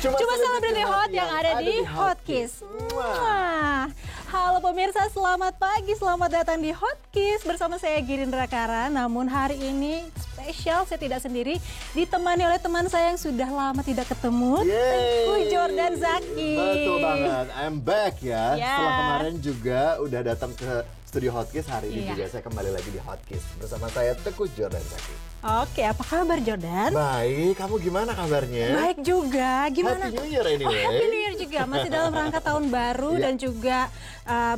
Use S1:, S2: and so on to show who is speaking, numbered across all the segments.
S1: Cuma selebriti hot yang ada di Hotkiss. Halo pemirsa, selamat pagi, selamat datang di Hotkiss bersama saya Girindra Kara. Namun hari ini spesial, saya tidak sendiri, ditemani oleh teman saya yang sudah lama tidak ketemu, Teguh Jordan Zaki.
S2: Betul banget, I'm back ya. Setelah kemarin juga udah datang ke studio Hotkiss, hari ini juga saya kembali lagi di Hotkiss bersama saya Teguh Jordan Zaki.
S1: Oke, apa kabar Jordan?
S2: Baik, kamu gimana kabarnya?
S1: Baik juga, gimana?
S2: Happy New Year anyway.
S1: Happy New Year juga, masih dalam rangka tahun baru dan juga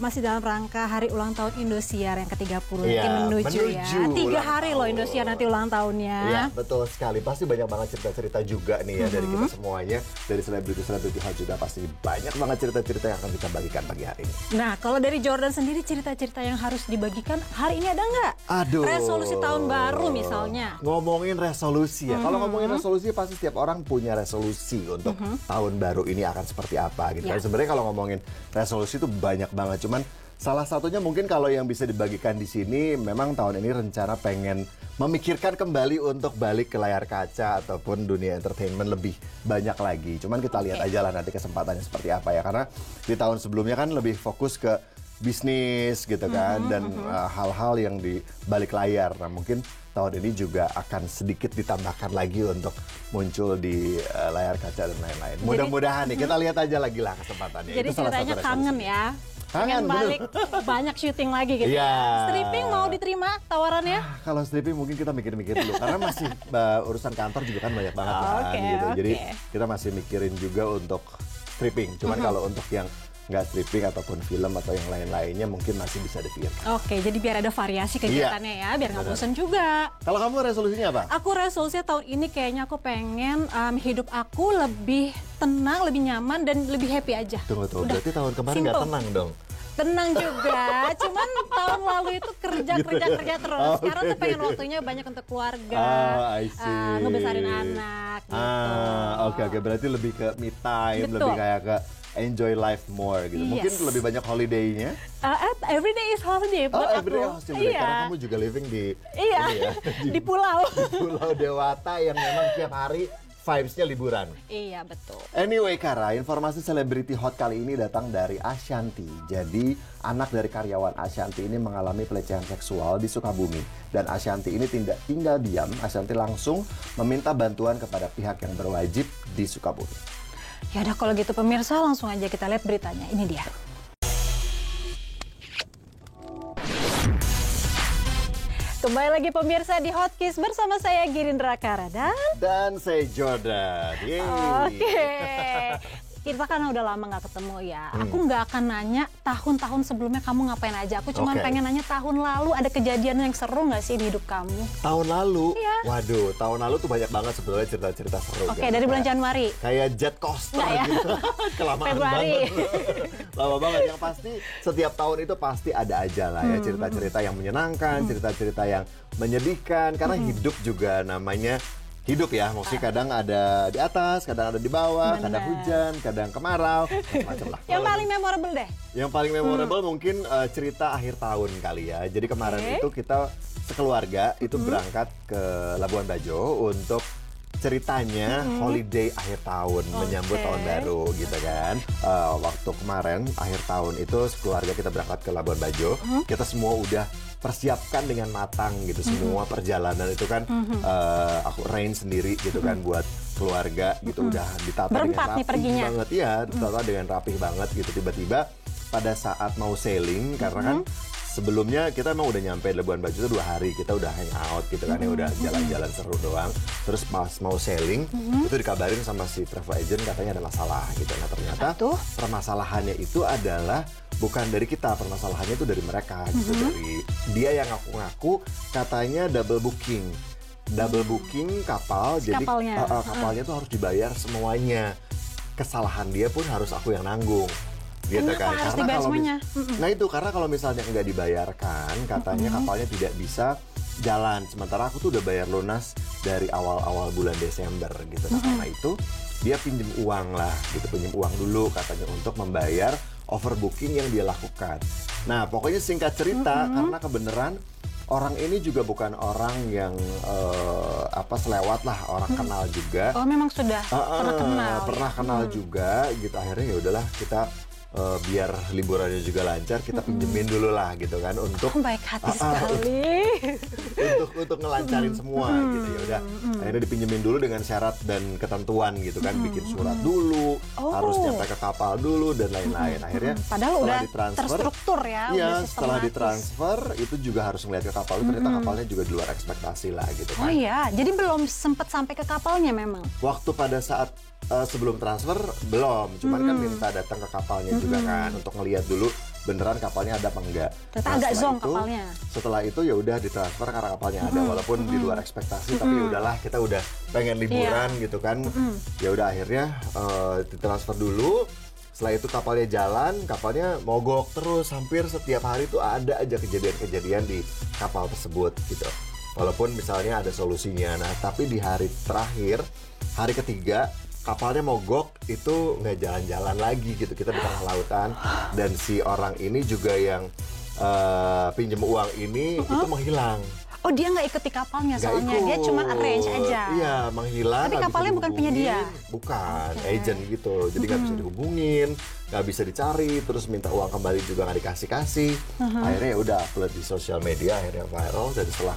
S1: masih dalam rangka hari ulang tahun Indosiar yang ke-30 menuju ya. 3 hari loh Indosiar nanti ulang tahunnya.
S2: Iya, betul sekali. Pasti banyak banget cerita-cerita juga nih ya dari kita semuanya. Dari selebriti-selebriti hot juga pasti banyak banget cerita-cerita yang akan kita bagikan pagi hari ini.
S1: Nah, kalau dari Jordan sendiri cerita-cerita yang harus dibagikan hari ini ada nggak?
S2: Aduh.
S1: Resolusi tahun baru misalnya.
S2: Ngomongin resolusi ya. Kalau ngomongin resolusi pasti setiap orang punya resolusi untuk tahun baru ini akan seperti apa gitu. Sebenarnya kalau ngomongin resolusi itu banyak banget. Cuman salah satunya mungkin kalau yang bisa dibagikan di sini memang tahun ini rencana pengen memikirkan kembali untuk balik ke layar kaca ataupun dunia entertainment lebih banyak lagi. Cuman kita lihat aja lah nanti kesempatannya seperti apa ya. Karena di tahun sebelumnya kan lebih fokus ke bisnis gitu kan dan hal-hal yang di balik layar. Nah mungkin tahun ini juga akan sedikit ditambahkan lagi untuk muncul di layar kaca dan lain-lain. Mudah-mudahan nih kita lihat aja lagi lah kesempatannya.
S1: Jadi ceritanya kangen ya.
S2: Kangen
S1: balik banyak syuting lagi gitu ya. Stripping mau diterima tawarannya?
S2: Kalau stripping mungkin kita mikir-mikir dulu karena masih urusan kantor juga kan banyak banget kan gitu. Jadi kita masih mikirin juga untuk stripping. Cuman kalau untuk yang nggak stripping ataupun film atau yang lain-lainnya mungkin masih bisa dipikirkan.
S1: Oke, jadi biar ada variasi kegiatannya ya, biar nggak bosan juga.
S2: Kalau kamu resolusinya apa?
S1: Aku resolusinya tahun ini kayaknya aku pengen hidup aku lebih tenang, lebih nyaman dan lebih happy aja.
S2: Tunggu, berarti tahun kemarin nggak tenang dong?
S1: Tenang juga, cuman tahun lalu itu kerja terus. Sekarang tuh pengen waktunya banyak untuk keluarga, ngebesarin anak gitu.
S2: Oke, berarti lebih ke me time, lebih kayak ke enjoy life more gitu. Mungkin lebih banyak holiday-nya.
S1: Every day is holiday buat aku.
S2: Every day holiday, karena kamu juga living di
S1: di pulau.
S2: Di Pulau Dewata yang memang tiap hari vibes-nya liburan.
S1: Iya, betul.
S2: Anyway, Kara, informasi selebriti hot kali ini datang dari Ashanty. Jadi, anak dari karyawan Ashanty ini mengalami pelecehan seksual di Sukabumi. Dan Ashanty ini tidak tinggal diam, Ashanty langsung meminta bantuan kepada pihak yang berwajib di Sukabumi.
S1: Ya udah kalau gitu pemirsa, langsung aja kita lihat beritanya. Ini dia. Kembali lagi pemirsa di Hotkiss bersama saya Girindra Kara
S2: dan saya Jordan.
S1: Oke. Kita kan udah lama nggak ketemu ya. Aku nggak akan nanya tahun-tahun sebelumnya kamu ngapain aja. Aku cuma pengen nanya tahun lalu ada kejadian yang seru nggak sih di hidup kamu?
S2: Tahun lalu?
S1: Iya.
S2: Waduh, tahun lalu tuh banyak banget sebetulnya cerita-cerita seru.
S1: Oke, dari bulan Januari?
S2: Kayak jet coaster gitu. Kelamaan
S1: Februari.
S2: Banget. Lama banget. Yang pasti setiap tahun itu pasti ada aja lah ya cerita-cerita yang menyenangkan, cerita-cerita yang menyedihkan. Karena hidup juga namanya hidup ya, maksudnya kadang ada di atas, kadang ada di bawah, kadang hujan, kadang kemarau, macam-macam lah.
S1: Yang paling memorable deh?
S2: Yang paling memorable mungkin cerita akhir tahun kali ya. Jadi kemarin itu kita sekeluarga itu berangkat ke Labuan Bajo untuk ceritanya holiday akhir tahun menyambut tahun baru gitu kan. Waktu kemarin akhir tahun itu keluarga kita berangkat ke Labuan Bajo, kita semua udah persiapkan dengan matang gitu semua perjalanan itu kan aku arrange sendiri gitu kan buat keluarga gitu udah ditata
S1: berempat
S2: dengan rapih banget ya, ditata dengan rapih banget gitu. Tiba-tiba pada saat mau sailing karena kan sebelumnya kita emang udah nyampe Labuan Bajo itu 2 hari, kita udah hang out gitu kan ya, udah jalan-jalan seru doang. Terus pas mau sailing itu dikabarin sama si travel agent katanya ada masalah gitu. Nah ternyata permasalahannya itu adalah bukan dari kita, permasalahannya itu dari mereka gitu. Dari dia yang ngaku-ngaku katanya double booking kapal, jadi kapalnya tuh harus dibayar semuanya. Kesalahan dia pun harus aku yang nanggung. Gitu kan. Karena kalau nah itu karena kalau misalnya nggak dibayarkan, katanya kapalnya tidak bisa jalan. Sementara aku tuh udah bayar lunas dari awal-awal bulan Desember gitu. Nah karena itu dia pinjem uang lah gitu, pinjem uang dulu katanya untuk membayar overbooking yang dia lakukan. Nah pokoknya singkat cerita karena kebenaran orang ini juga bukan orang yang selewat lah, orang kenal juga.
S1: Oh, memang sudah pernah kenal.
S2: Pernah kenal juga gitu. Akhirnya ya udahlah kita biar liburannya juga lancar, kita pinjemin dulu lah gitu kan untuk
S1: baik hati sekali.
S2: untuk ngelancarin semua gitu. Ya udah, akhirnya dipinjemin dulu dengan syarat dan ketentuan gitu kan, bikin surat dulu, harus nyampe ke kapal dulu dan lain-lain. Akhirnya
S1: padahal udah
S2: ditransfer,
S1: terstruktur ya.
S2: Iya,
S1: udah
S2: setelah ditransfer itu juga harus ngeliat ke kapal, ternyata kapalnya juga di luar ekspektasi lah gitu kan.
S1: Oh iya, jadi belum sempat sampai ke kapalnya memang.
S2: Waktu pada saat sebelum transfer belum, cuman kan minta datang ke kapalnya juga kan untuk ngeliat dulu beneran kapalnya ada apa enggak.
S1: Ternyata agak zonk kapalnya.
S2: Setelah itu ya udah ditransfer karena kapalnya ada, walaupun di luar ekspektasi, tapi ya udahlah kita udah pengen liburan gitu kan. Ya udah akhirnya ditransfer dulu. Setelah itu kapalnya jalan, kapalnya mogok terus, hampir setiap hari tuh ada aja kejadian-kejadian di kapal tersebut gitu. Walaupun misalnya ada solusinya, nah tapi di hari terakhir, hari ketiga, kapalnya mogok itu nggak jalan-jalan lagi gitu, kita di tengah lautan dan si orang ini juga yang pinjam uang ini itu menghilang.
S1: Oh, dia nggak ikut di kapalnya soalnya, dia cuma arrange aja.
S2: Iya, menghilang.
S1: Tapi kapalnya bukan punya dia?
S2: Bukan, agent gitu. Jadi nggak bisa dihubungin, nggak bisa dicari, terus minta uang kembali juga nggak dikasih-kasih. Akhirnya ya udah upload di sosial media, akhirnya viral. Dan setelah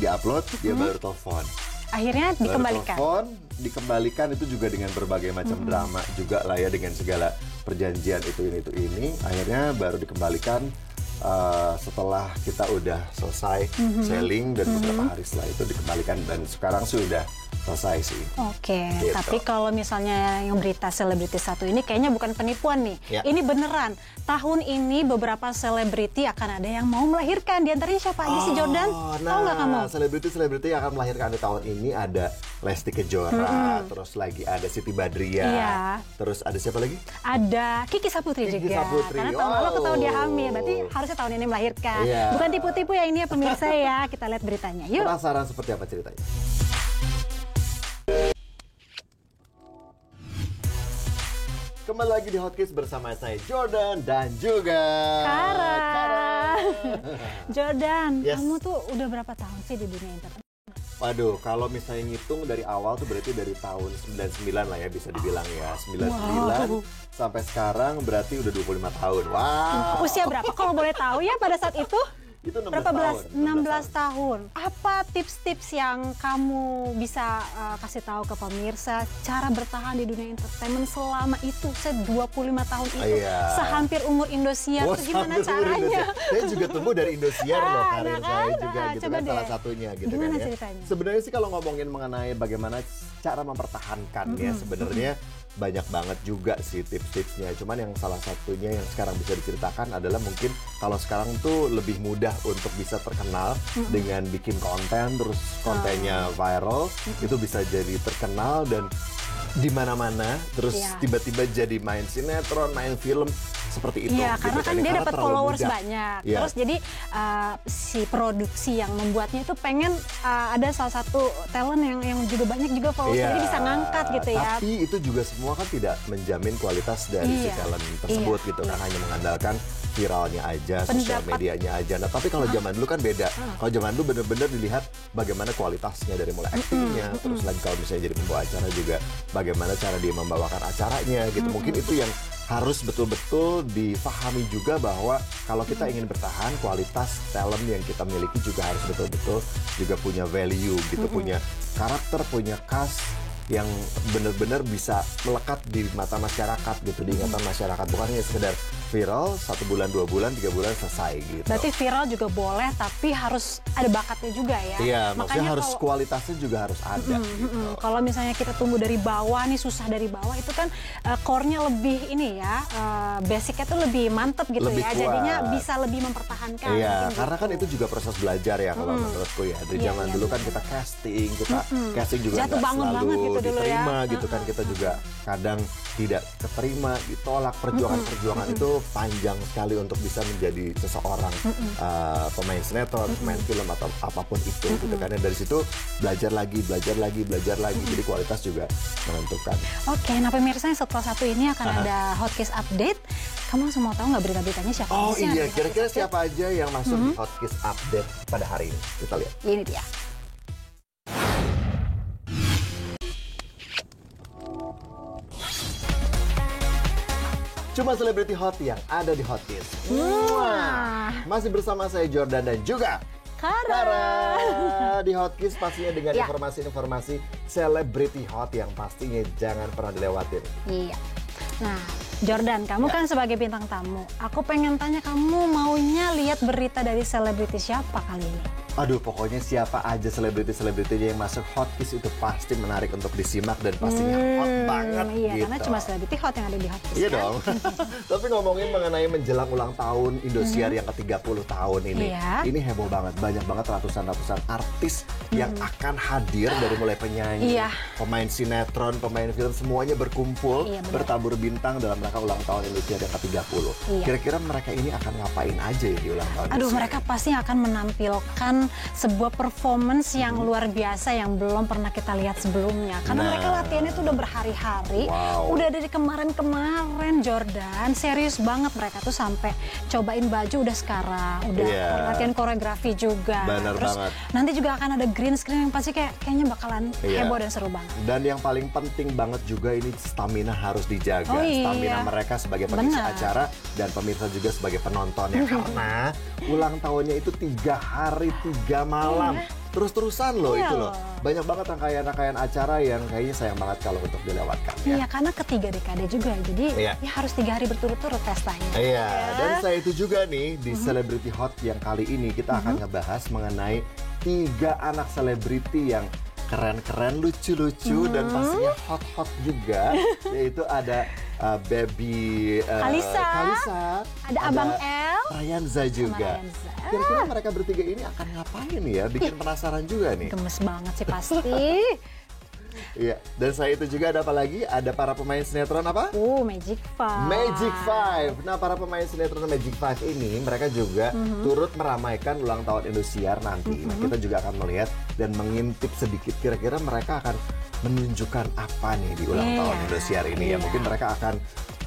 S2: di-upload, dia baru telepon.
S1: Akhirnya dikembalikan.
S2: Dikembalikan itu juga dengan berbagai macam drama juga lah ya, dengan segala perjanjian itu ini. Akhirnya baru dikembalikan setelah kita udah selesai sailing dan beberapa hari setelah itu dikembalikan dan sekarang sudah selesai sih.
S1: Oke,
S2: gitu.
S1: Tapi kalau misalnya yang berita selebriti satu ini kayaknya bukan penipuan nih.
S2: Ya.
S1: Ini beneran. Tahun ini beberapa selebriti akan ada yang mau melahirkan. Di antaranya siapa aja sih, Jordan? Tahu nggak kamu?
S2: Selebriti yang akan melahirkan di tahun ini ada Lesti Kejora, terus lagi ada Siti Badriah,
S1: Iya.
S2: Terus ada siapa lagi?
S1: Ada Kiki Saputri juga. Karena tahun lalu ketahuan dia hamil, berarti harusnya tahun ini melahirkan.
S2: Iya.
S1: Bukan tipu-tipu ya ini ya pemirsa ya. Kita lihat beritanya. Yuk.
S2: Penasaran seperti apa ceritanya? Kembali lagi di Hot Kiss bersama saya Jordan dan juga
S1: Kara. Jordan,
S2: Yes.
S1: kamu tuh udah berapa tahun sih di dunia internet?
S2: Waduh, kalau misalnya ngitung dari awal tuh berarti dari tahun 99 lah ya, bisa dibilang ya. 99 sampai sekarang berarti udah 25 tahun. Wow.
S1: Usia berapa? Kalau boleh tahu ya pada saat itu?
S2: Itu 16
S1: Berapa belas?
S2: tahun.
S1: 16 tahun. Apa tips-tips yang kamu bisa kasih tahu ke pemirsa cara bertahan di dunia entertainment selama itu? Saya 25 tahun itu.
S2: Iya.
S1: Sehampir umur Indosiar. Itu gimana caranya?
S2: Saya juga tumbuh dari Indosiar loh, karir
S1: nah
S2: saya
S1: kan?
S2: juga gitu
S1: Coba
S2: kan, salah
S1: deh.
S2: satunya gitu
S1: Gimana
S2: kan ya.
S1: ceritanya?
S2: Sebenarnya sih kalau ngomongin mengenai bagaimana cara mempertahankan ya, sebenarnya banyak banget juga sih tips-tipsnya. Cuman yang salah satunya yang sekarang bisa diceritakan adalah mungkin kalau sekarang tuh lebih mudah untuk bisa terkenal dengan bikin konten, terus kontennya viral, itu bisa jadi terkenal dan di mana-mana, terus tiba-tiba jadi main sinetron, main film seperti itu.
S1: Iya, karena
S2: gitu
S1: kan dia dapat
S2: terlalu
S1: followers
S2: mudah.
S1: banyak.
S2: Iya.
S1: Terus jadi si produksi yang membuatnya itu pengen ada salah satu talent yang juga banyak juga followers, jadi bisa ngangkat gitu ya.
S2: Tapi itu juga semua kan tidak menjamin kualitas dari si talent tersebut gitu kan, hanya mengandalkan viralnya aja, sosial medianya aja. Nah, tapi kalau zaman dulu kan beda. Kalau zaman dulu bener-bener dilihat bagaimana kualitasnya dari mulai actingnya, terus lagi kalau misalnya jadi pembawa acara juga bagaimana cara dia membawakan acaranya gitu. Mungkin itu yang harus betul-betul difahami juga, bahwa kalau kita ingin bertahan, kualitas talent yang kita miliki juga harus betul-betul juga punya value gitu, punya karakter, punya cast yang benar-benar bisa melekat di mata masyarakat gitu, di ingatan masyarakat, bukan hanya sekedar viral 1 bulan, 2 bulan, 3 bulan selesai gitu.
S1: Berarti viral juga boleh, tapi harus ada bakatnya juga ya.
S2: Iya, maksudnya harus
S1: kalau,
S2: kualitasnya juga harus ada gitu.
S1: Kalau misalnya kita tumbuh dari bawah nih, susah dari bawah, itu kan core-nya lebih ini ya, basicnya tuh lebih mantep gitu
S2: Lebih
S1: ya.
S2: kuat.
S1: Jadinya bisa lebih mempertahankan.
S2: Iya,
S1: mungkin
S2: karena
S1: gitu.
S2: kan itu juga proses belajar ya kalau menurutku ya. Dari
S1: Iya,
S2: zaman
S1: iya,
S2: dulu kan kita casting juga
S1: Jatuh
S2: nggak
S1: bangun
S2: selalu
S1: banget gitu dulu ya.
S2: diterima gitu kan. Kita juga kadang tidak keterima, ditolak. Perjuangan itu panjang sekali untuk bisa menjadi seseorang pemain sinetron, pemain film atau apapun itu gitu kan. Dan dari situ belajar lagi. Jadi kualitas juga menentukan.
S1: Oke, nah pemirsa, setelah satu ini akan ada Hot Kiss Update. Kamu langsung mau tahu nggak berita-beritanya siapa?
S2: Oh
S1: sih yang
S2: iya,
S1: ada di
S2: kira-kira
S1: Hot Kiss
S2: siapa aja yang masuk di Hot Kiss Update pada hari ini? Kita lihat.
S1: Update? Ini dia.
S2: Cuma selebriti hot yang ada di Hot Kiss. Masih bersama saya Jordan dan juga
S1: Kara.
S2: Di Hot Kiss pastinya dengan
S1: Ya.
S2: informasi-informasi selebriti hot yang pastinya jangan pernah dilewatin.
S1: Iya. Nah, Jordan, kamu kan sebagai bintang tamu. Aku pengen tanya, kamu maunya lihat berita dari selebriti siapa kali ini?
S2: Aduh, pokoknya siapa aja selebriti-selebritinya yang masuk Hot Kiss itu pasti menarik untuk disimak dan pastinya hot banget
S1: Iya,
S2: gitu.
S1: karena cuma selebriti hot yang ada di Hot Kiss,
S2: Iya
S1: kan?
S2: dong. Tapi ngomongin mengenai menjelang ulang tahun Indosiar yang ke-30 tahun ini.
S1: Iya.
S2: Ini heboh banget. Banyak banget ratusan-ratusan artis yang akan hadir dari mulai penyanyi,
S1: Iya.
S2: pemain sinetron, pemain film, semuanya berkumpul,
S1: Iya, benar.
S2: bertabur bintang dalam rangka ulang tahun Indosiar yang ke-30.
S1: Iya.
S2: Kira-kira mereka ini akan ngapain aja ya di ulang tahun
S1: Aduh,
S2: Indosiar?
S1: mereka pasti akan menampilkan sebuah performance yang luar biasa yang belum pernah kita lihat sebelumnya. Karena
S2: Nah.
S1: mereka latihannya tuh udah berhari-hari.
S2: Wow.
S1: Udah dari kemarin-kemarin, Jordan. Serius banget mereka tuh sampai cobain baju udah sekarang. Udah
S2: Iya.
S1: latihan koreografi juga.
S2: Bener
S1: Terus
S2: banget.
S1: nanti juga akan ada green screen yang pasti kayaknya bakalan
S2: Iya.
S1: heboh dan seru banget.
S2: Dan yang paling penting banget juga ini stamina harus dijaga.
S1: Oh iya.
S2: Stamina mereka sebagai pengisi
S1: Benar.
S2: acara dan pemirsa juga sebagai penonton ya. Karena ulang tahunnya itu 3 hari 3 malam. Terus-terusan loh
S1: Iya
S2: itu loh.
S1: loh.
S2: Banyak banget rangkaian-rangkaian acara yang kayaknya sayang banget kalau untuk dilewatkan ya.
S1: Iya, karena ketiga dekade juga. Jadi
S2: Iya.
S1: ya harus 3 hari berturut-turut pestanya.
S2: Iya,
S1: Ya.
S2: dan saya itu juga nih di Celebrity Hot yang kali ini kita akan ngebahas mengenai 3 anak selebriti yang keren-keren, lucu-lucu dan pastinya hot-hot juga. Yaitu ada Baby
S1: Kalisa. Ada Abang El.
S2: Ryanza juga.
S1: Ryanza.
S2: Kira-kira mereka bertiga ini akan ngapain ya? Bikin penasaran juga nih.
S1: Gemes banget sih pasti.
S2: Iya, dan saya itu juga ada apa lagi? Ada para pemain sinetron apa?
S1: Magic Five.
S2: Magic Five. Nah, para pemain sinetron Magic Five ini mereka juga turut meramaikan ulang tahun Indosiar nanti. Nah, kita juga akan melihat dan mengintip sedikit kira-kira mereka akan menunjukkan apa nih di ulang
S1: Iya,
S2: tahun Indosiar ini ya.
S1: iya.
S2: Mungkin mereka akan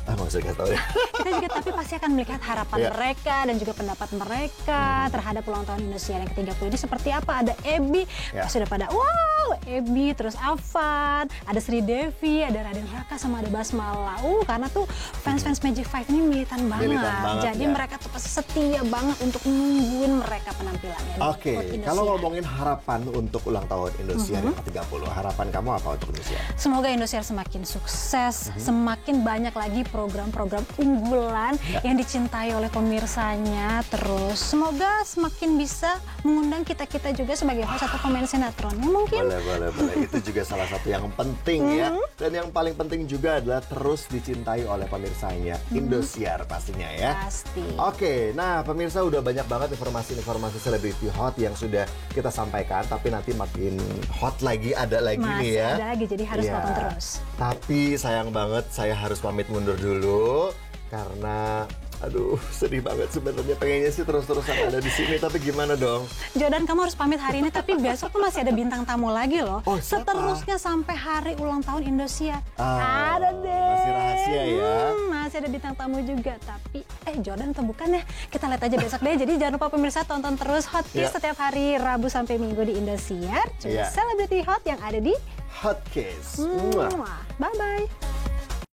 S2: nggak usah kasih tahu ya.
S1: Kita juga tapi pasti akan melihat harapan
S2: Iya.
S1: mereka dan juga pendapat mereka terhadap ulang tahun Indosiar yang ke-30 ini seperti apa. Ada Ebi,
S2: Ya.
S1: sudah pada wow, Ebi, terus Afan, ada Sri Devi, ada Raden Raka, sama ada Basmala. Karena tuh fans-fans Magic Five ini militan banget.
S2: Militan banget,
S1: Jadi
S2: ya.
S1: mereka tuh pasti setia banget untuk nungguin mereka penampilannya. di
S2: Oke,
S1: Indosiar.
S2: kalau ngomongin harapan untuk ulang tahun Indosiar yang ke-30, harapan kamu apa untuk Indosiar?
S1: Semoga Indosiar semakin sukses, semakin banyak lagi program-program unggulan yang dicintai oleh pemirsanya. Terus semoga semakin bisa mengundang kita-kita juga sebagai host atau pemain sinetronnya mungkin.
S2: Boleh. Itu juga salah satu yang penting ya. Dan yang paling penting juga adalah terus dicintai oleh pemirsanya. Indosiar pastinya ya.
S1: Pasti.
S2: Oke, nah pemirsa udah banyak banget informasi-informasi selebriti hot yang sudah kita sampaikan. Tapi nanti makin hot lagi, ada lagi
S1: Masih
S2: nih ya.
S1: ada lagi, jadi harus
S2: Iya.
S1: nonton terus.
S2: Tapi sayang banget saya harus pamit mundur dulu. Karena aduh sedih banget sebenarnya, pengennya sih terus-terusan ada di sini, tapi gimana dong?
S1: Jordan, kamu harus pamit hari ini, tapi besok tuh masih ada bintang tamu lagi loh.
S2: Oh, siapa?
S1: Seterusnya sampai hari ulang tahun Indosiar.
S2: Ah,
S1: Ada deh.
S2: masih rahasia ya.
S1: Masih ada bintang tamu juga, tapi Jordan atau bukan ya? Kita lihat aja besok deh. Jadi jangan lupa pemirsa tonton terus Hot Kiss
S2: Ya.
S1: setiap hari Rabu sampai Minggu di Indosiar. Cuma
S2: Ya.
S1: selebriti hot yang ada di
S2: Hot Kiss.
S1: Bye bye.